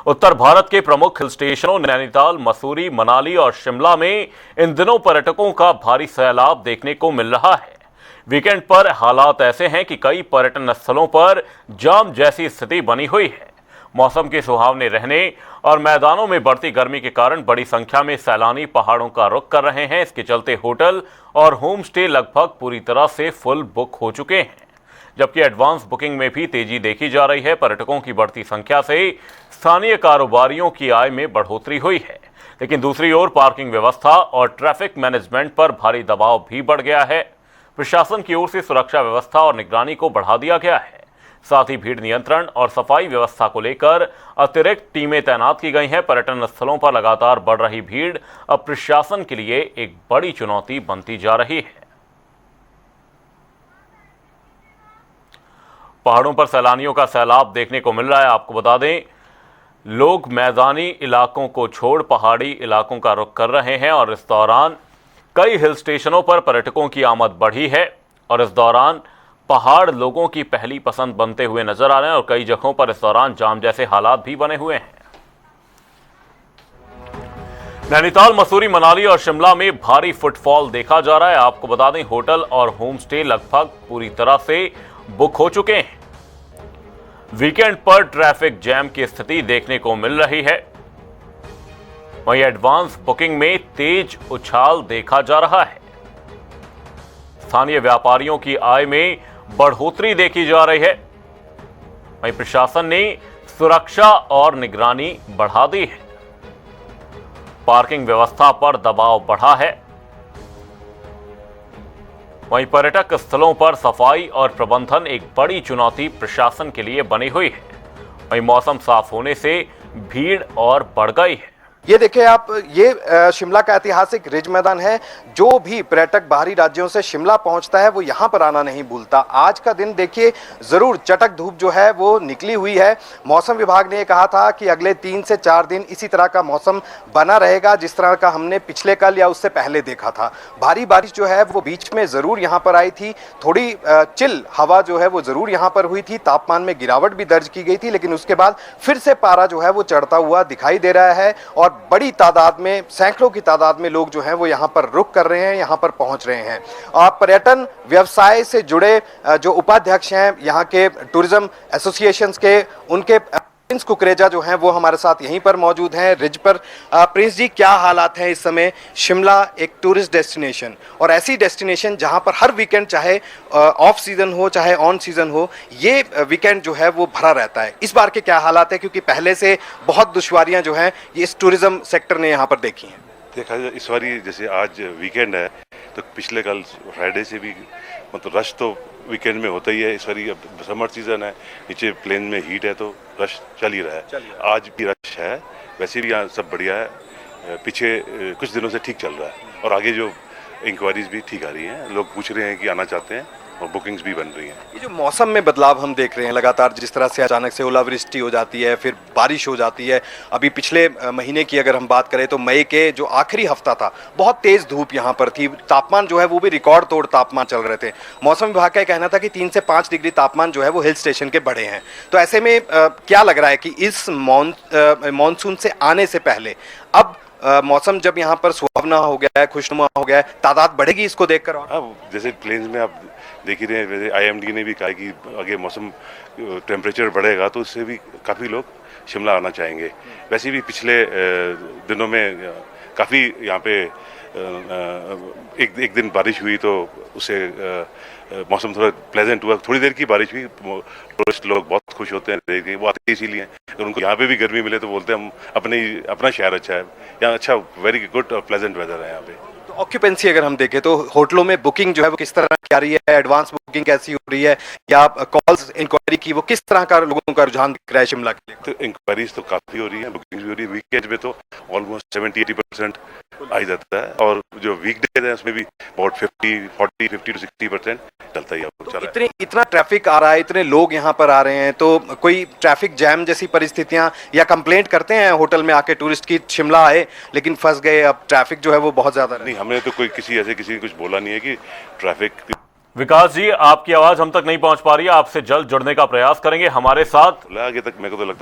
उत्तर भारत के प्रमुख हिल स्टेशनों नैनीताल, मसूरी, मनाली और शिमला में इन दिनों पर्यटकों का भारी सैलाब देखने को मिल रहा है। वीकेंड पर हालात ऐसे हैं कि कई पर्यटन स्थलों पर जाम जैसी स्थिति बनी हुई है। मौसम के सुहावने रहने और मैदानों में बढ़ती गर्मी के कारण बड़ी संख्या में सैलानी पहाड़ों का रुख कर रहे हैं। इसके चलते होटल और होम स्टे लगभग पूरी तरह से फुल बुक हो चुके हैं, जबकि एडवांस बुकिंग में भी तेजी देखी जा रही है। पर्यटकों की बढ़ती संख्या से स्थानीय कारोबारियों की आय में बढ़ोतरी हुई है, लेकिन दूसरी ओर पार्किंग व्यवस्था और ट्रैफिक मैनेजमेंट पर भारी दबाव भी बढ़ गया है। प्रशासन की ओर से सुरक्षा व्यवस्था और निगरानी को बढ़ा दिया गया है। साथ ही भीड़ नियंत्रण और सफाई व्यवस्था को लेकर अतिरिक्त टीमें तैनात की गई हैं। पर्यटन स्थलों पर लगातार बढ़ रही भीड़ अब प्रशासन के लिए एक बड़ी चुनौती बनती जा रही है। पहाड़ों पर सैलानियों का सैलाब देखने को मिल रहा है। आपको बता दें, लोग मैदानी इलाकों को छोड़ पहाड़ी इलाकों का रुख कर रहे हैं और इस दौरान कई हिल स्टेशनों पर पर्यटकों की आमद बढ़ी है और इस दौरान पहाड़ लोगों की पहली पसंद बनते हुए नजर आ रहे हैं और कई जगहों पर इस दौरान जाम जैसे हालात भी बने हुए हैं। नैनीताल, मसूरी, मनाली और शिमला में भारी फुटफॉल देखा जा रहा है। आपको बता दें, होटल और होम स्टे लगभग पूरी तरह से बुक हो चुके हैं। वीकेंड पर ट्रैफिक जैम की स्थिति देखने को मिल रही है। वहीं एडवांस बुकिंग में तेज उछाल देखा जा रहा है। स्थानीय व्यापारियों की आय में बढ़ोतरी देखी जा रही है। वहीं प्रशासन ने सुरक्षा और निगरानी बढ़ा दी है। पार्किंग व्यवस्था पर दबाव बढ़ा है। वहीं पर्यटक स्थलों पर सफाई और प्रबंधन एक बड़ी चुनौती प्रशासन के लिए बनी हुई है। वहीं मौसम साफ होने से भीड़ और बढ़ गई है। ये देखिए आप, ये शिमला का ऐतिहासिक रिज मैदान है। जो भी पर्यटक बाहरी राज्यों से शिमला पहुंचता है वो यहाँ पर आना नहीं भूलता। आज का दिन देखिए, जरूर चटक धूप जो है वो निकली हुई है। मौसम विभाग ने कहा था कि अगले 3 से 4 दिन इसी तरह का मौसम बना रहेगा, जिस तरह का हमने पिछले कल या उससे पहले देखा था। भारी बारिश जो है वो बीच में जरूर यहाँ पर आई थी। थोड़ी चिल हवा जो है वो जरूर यहाँ पर हुई थी। तापमान में गिरावट भी दर्ज की गई थी, लेकिन उसके बाद फिर से पारा जो है वो चढ़ता हुआ दिखाई दे रहा है और बड़ी तादाद में, सैकड़ों की तादाद में लोग जो हैं वो यहाँ पर रुक कर रहे हैं, यहाँ पर पहुंच रहे हैं। और पर्यटन व्यवसाय से जुड़े जो उपाध्यक्ष हैं यहाँ के टूरिज्म एसोसिएशंस के, उनके प्रिंस कुकरेजा जो हैं वो हमारे साथ यहीं पर मौजूद हैं रिज पर। प्रिंस जी, क्या हालात हैं इस समय? शिमला एक टूरिस्ट डेस्टिनेशन और ऐसी डेस्टिनेशन जहां पर हर वीकेंड, चाहे ऑफ सीजन हो चाहे ऑन सीजन हो, ये वीकेंड जो है वो भरा रहता है। इस बार के क्या हालात है, क्योंकि पहले से बहुत दुश्वारियां जो हैं ये इस टूरिज्म सेक्टर ने यहाँ पर देखी हैं? देखा जाए इस बारी, जैसे आज वीकेंड है तो पिछले कल फ्राइडे से भी मतलब रश तो वीकेंड में होता ही है। इस बारी अब समर सीजन है, नीचे प्लेन में हीट है तो रश चल ही रहा है। आज भी रश है, वैसे भी यहाँ सब बढ़िया है। पीछे कुछ दिनों से ठीक चल रहा है और आगे जो इंक्वायरीज भी ठीक आ रही हैं। लोग पूछ रहे हैं कि आना चाहते हैं और बुकिंग्स भी बन रही हैं। ये जो मौसम में बदलाव हम देख रहे हैं लगातार, जिस तरह से अचानक से ओलावृष्टि हो जाती है, फिर बारिश हो जाती है। अभी पिछले महीने की अगर हम बात करें तो मई के जो आखिरी हफ्ता था, बहुत तेज धूप यहाँ पर थी। तापमान जो है वो भी रिकॉर्ड तोड़ तापमान चल रहे थे। मौसम विभाग का कहना था कि 3 से 5 डिग्री तापमान जो है वो हिल स्टेशन के बढ़े हैं। तो ऐसे में क्या लग रहा है कि इस मानसून से आने से पहले अब मौसम जब यहाँ पर सुहावना हो गया है, खुशनुमा हो गया है, तादाद बढ़ेगी इसको देखकर? और अब जैसे प्लेन्स में आप देख ही रहे हैं, वैसे IMD ने भी कहा कि आगे मौसम टेम्परेचर बढ़ेगा तो उससे भी काफ़ी लोग शिमला आना चाहेंगे। वैसे भी पिछले दिनों में काफ़ी यहाँ पे एक दिन बारिश हुई तो उससे मौसम थोड़ा प्लेजेंट हुआ। थोड़ी देर की बारिश हुई, टूरिस्ट लोग बहुत खुश होते हैं, वो आते इसीलिए। अगर उनको यहाँ पे भी गर्मी मिले तो बोलते हैं हम अपना शहर अच्छा है, यहाँ अच्छा, वेरी गुड और प्लेजेंट वेदर है यहाँ पे। तो ऑक्यूपेंसी अगर हम देखें तो होटलों में बुकिंग जो है वो किस तरह की आ रही है? एडवांस बुकिंग कैसी हो रही है, या कॉल्स इंक्वायरी की, वो किस तरह का लोगों का रुझान दिख रहा है शिमला के लिए? तो इंक्वायरीज तो काफ़ी हो रही है, बुकिंग भी हो रही है। वीकेंड में तो ऑलमोस्ट 70-80% आ ही जाता है और जो वीकडेज है उसमें भी अबाउट 50 to 60% चलता ही आपको चल रहा है। इतना ट्रैफिक आ रहा है, इतने लोग यहाँ पर आ रहे हैं, तो कोई ट्रैफिक जैम जैसी परिस्थितियां या कंप्लेंट करते हैं होटल में आके टूरिस्ट की, शिमला आए लेकिन फंस गए, अब ट्रैफिक जो है वो बहुत ज्यादा? नहीं, हमने तो किसी ने कुछ बोला नहीं है कि ट्रैफिक। विकास जी, आपकी आवाज हम तक नहीं पहुंच पा रही है, आपसे जल्द जुड़ने का प्रयास करेंगे हमारे साथ। आगे तक मेरे को तो लगता है